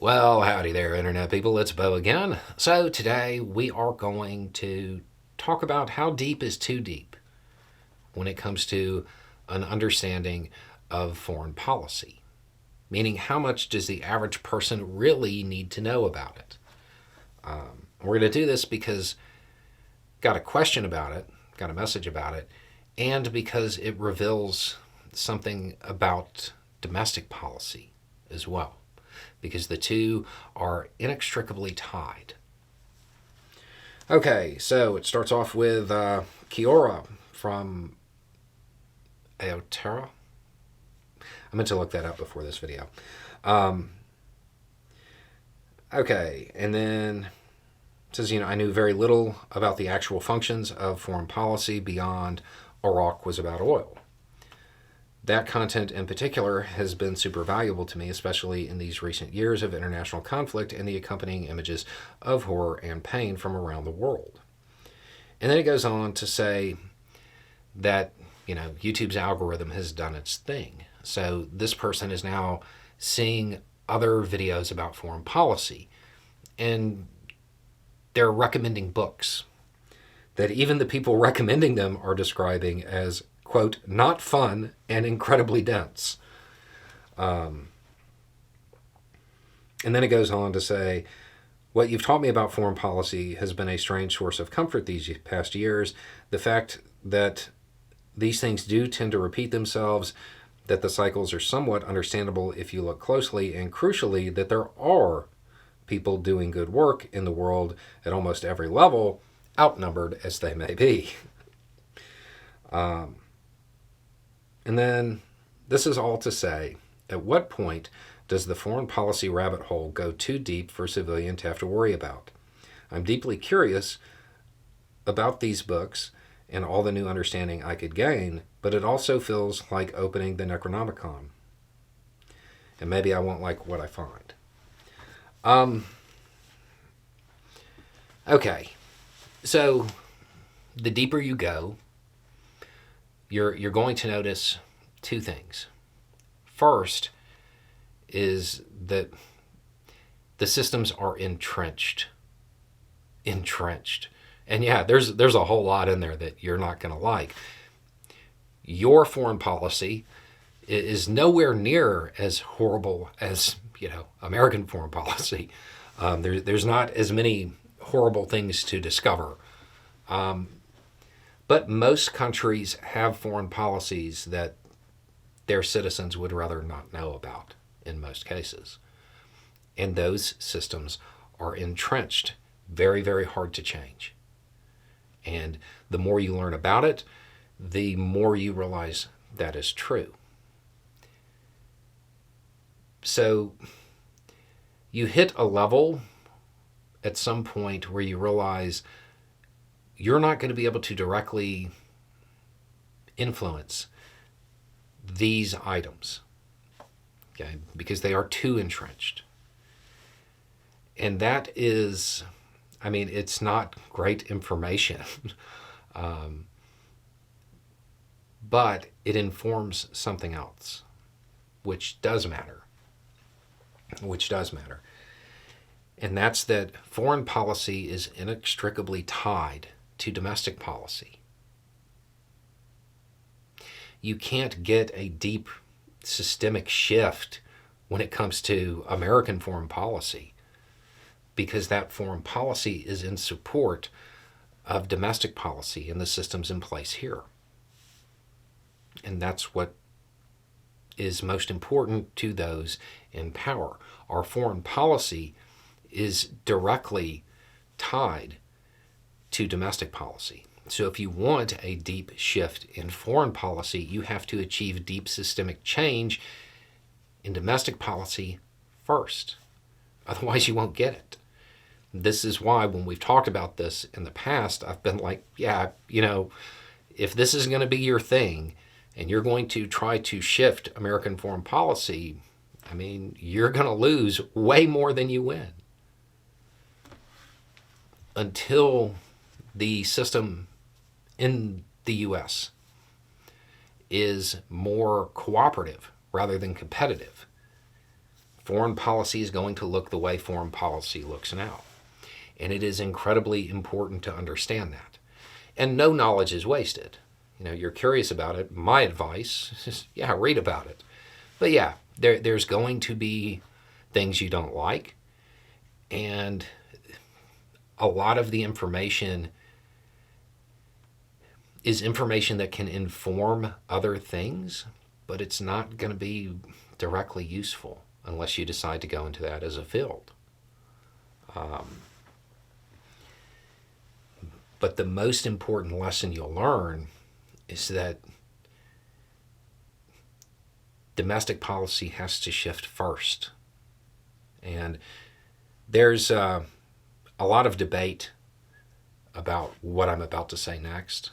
Well, howdy there, Internet people. It's Bo again. So, today we are going to talk about how deep is too deep when it comes to an understanding of foreign policy. Meaning, how much does the average person really need to know about it? We're going to do this because got a question about it, got a message about it, and because it reveals something about domestic policy as well, because the two are inextricably tied. Okay, so it starts off with Kiora from Aotearoa. I meant to look that up before this video. Okay, and then it says, I knew very little about the actual functions of foreign policy beyond Iraq was about oil. That content in particular has been super valuable to me, especially in these recent years of international conflict and the accompanying images of horror and pain from around the world. And then it goes on to say that, YouTube's algorithm has done its thing. So this person is now seeing other videos about foreign policy, and they're recommending books that even the people recommending them are describing as, quote, not fun and incredibly dense. And then it goes on to say, what you've taught me about foreign policy has been a strange source of comfort these past years. The fact that these things do tend to repeat themselves, that the cycles are somewhat understandable if you look closely, and crucially, that there are people doing good work in the world at almost every level, outnumbered as they may be. And then this is all to say, at what point does the foreign policy rabbit hole go too deep for a civilian to have to worry about? I'm deeply curious about these books and all the new understanding I could gain, but it also feels like opening the Necronomicon. And maybe I won't like what I find. Okay, so the deeper you go, you're going to notice two things. First is that the systems are entrenched. And yeah, there's a whole lot in there that you're not going to like. Your foreign policy is nowhere near as horrible as, American foreign policy. There's not as many horrible things to discover. But most countries have foreign policies that their citizens would rather not know about in most cases. And those systems are entrenched, very, very hard to change. And the more you learn about it, the more you realize that is true. So you hit a level at some point where you realize you're not going to be able to directly influence these items, okay, because they are too entrenched. And that is, it's not great information, but it informs something else, which does matter. And that's that foreign policy is inextricably tied to domestic policy. You can't get a deep systemic shift when it comes to American foreign policy, because that foreign policy is in support of domestic policy and the systems in place here. And that's what is most important to those in power. Our foreign policy is directly tied to domestic policy. So if you want a deep shift in foreign policy, you have to achieve deep systemic change in domestic policy first. Otherwise, you won't get it. This is why when we've talked about this in the past, I've been like, if this is going to be your thing and you're going to try to shift American foreign policy, you're going to lose way more than you win. Until the system in the U.S. is more cooperative rather than competitive, Foreign policy is going to look the way foreign policy looks now. And it is incredibly important to understand that. And no knowledge is wasted. You're curious about it. My advice is, read about it. But there's going to be things you don't like. And a lot of the information is information that can inform other things, but it's not going to be directly useful unless you decide to go into that as a field. But the most important lesson you'll learn is that domestic policy has to shift first. And there's a lot of debate about what I'm about to say next.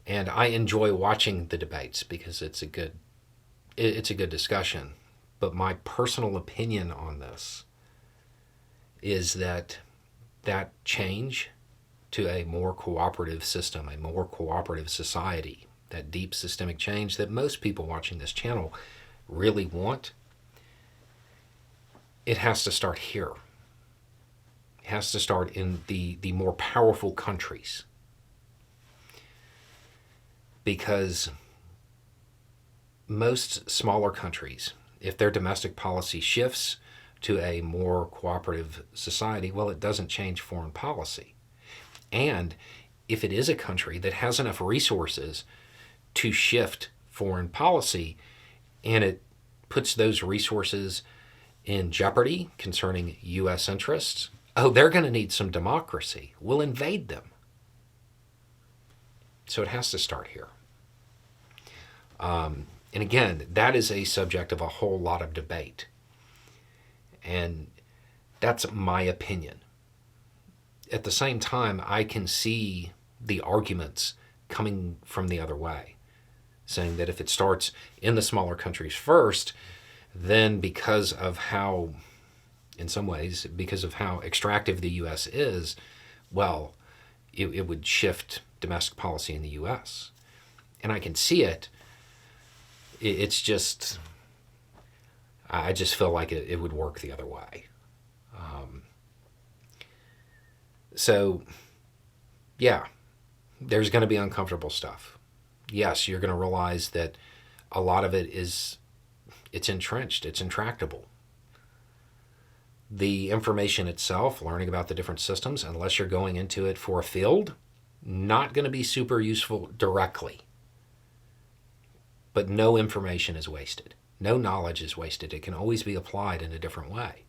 And I enjoy watching the debates because it's a good discussion. But my personal opinion on this is that change to a more cooperative system, a more cooperative society, that deep systemic change that most people watching this channel really want, it has to start here. It has to start in the more powerful countries. Because most smaller countries, if their domestic policy shifts to a more cooperative society, well, it doesn't change foreign policy. And if it is a country that has enough resources to shift foreign policy, and it puts those resources in jeopardy concerning U.S. interests, they're going to need some democracy. We'll invade them. So it has to start here. And again, that is a subject of a whole lot of debate. And that's my opinion. At the same time, I can see the arguments coming from the other way, saying that if it starts in the smaller countries first, then because of how, in some ways, because of how extractive the U.S. is, well, it would shift domestic policy in the U.S. And I can see it. It's just, I just feel like it would work the other way. So, there's going to be uncomfortable stuff. Yes, you're going to realize that a lot of it it's entrenched, it's intractable. The information itself, learning about the different systems, unless you're going into it for a field, not going to be super useful directly. But no information is wasted. No knowledge is wasted. It can always be applied in a different way.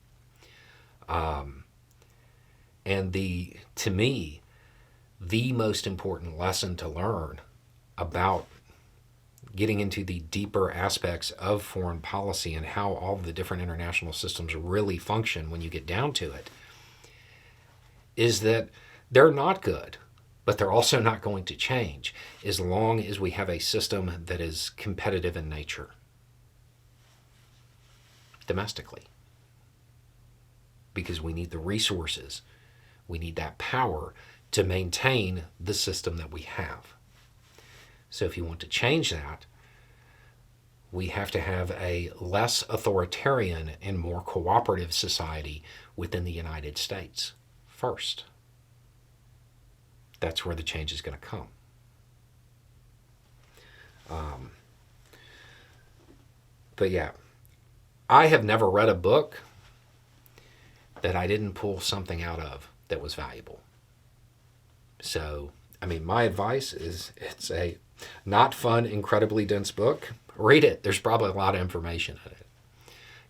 And to me, the most important lesson to learn about getting into the deeper aspects of foreign policy and how all the different international systems really function when you get down to it is that they're not good, but they're also not going to change as long as we have a system that is competitive in nature domestically. Because we need the resources, we need that power to maintain the system that we have. So if you want to change that, we have to have a less authoritarian and more cooperative society within the United States first. That's where the change is going to come. But I have never read a book that I didn't pull something out of that was valuable. So, my advice is it's a not fun, incredibly dense book. Read it. There's probably a lot of information in it.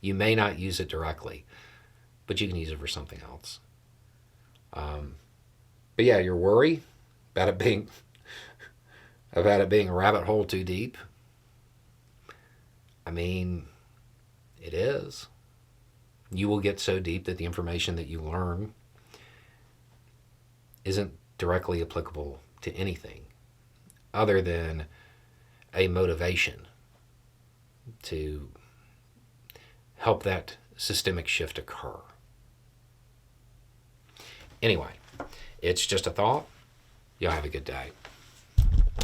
You may not use it directly, but you can use it for something else. But your worry about it being a rabbit hole too deep. It is. You will get so deep that the information that you learn isn't directly applicable to anything other than a motivation to help that systemic shift occur. Anyway, it's just a thought. Y'all have a good day.